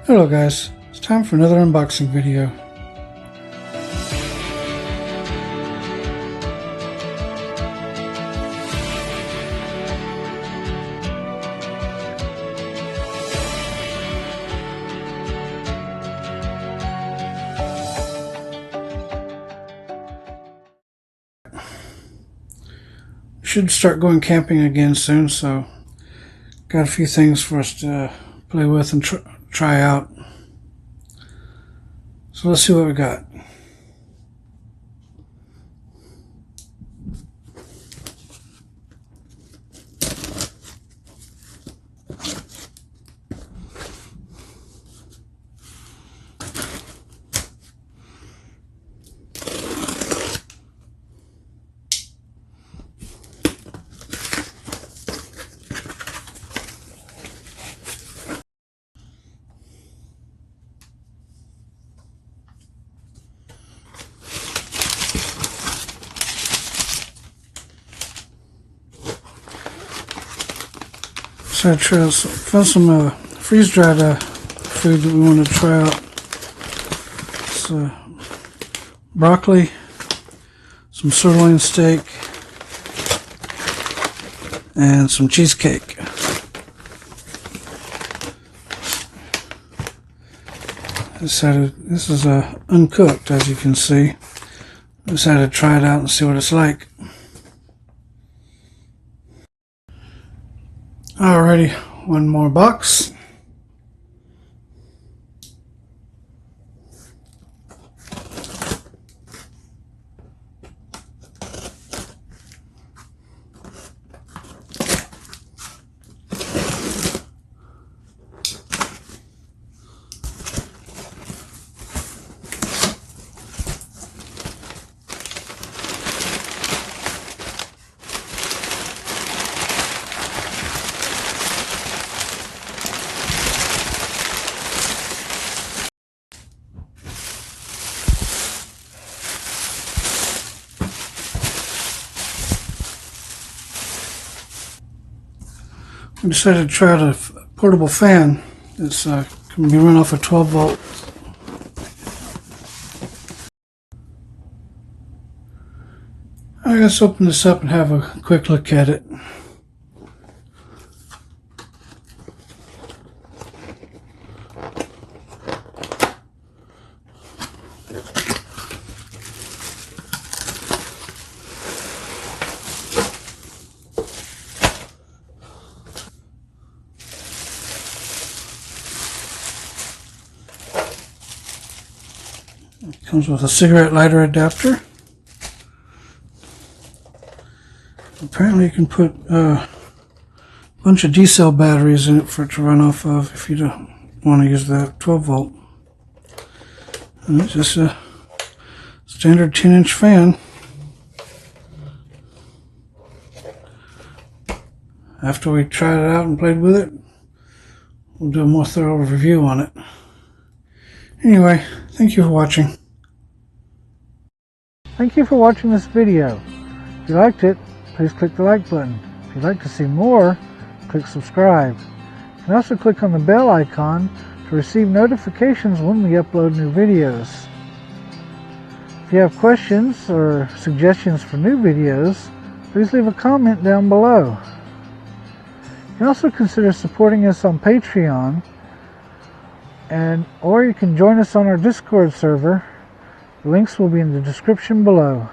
Hello guys, it's time for another unboxing video. Should start going camping again soon, so got a few things for us to play with and try out. So let's see what we got. So I found some freeze-dried food that we want to try out. It's broccoli, some sirloin steak, and some cheesecake. This is uncooked, as you can see. Decided to try it out and see what it's like. Alrighty, one more box. I decided to try out a portable fan. It's can be run off a 12 volt. Let's open this up and have a quick look at it. It comes with a cigarette lighter adapter. Apparently you can put a bunch of D-cell batteries in it for it to run off of if you don't want to use the 12 volt. And it's just a standard 10-inch fan. After we tried it out and played with it, we'll do a more thorough review on it. Anyway, thank you for watching. Thank you for watching this video. If you liked it, please click the like button. If you'd like to see more, click subscribe. You can also click on the bell icon to receive notifications when we upload new videos. If you have questions or suggestions for new videos, please leave a comment down below. You can also consider supporting us on Patreon, or you can join us on our Discord server. The links will be in the description below.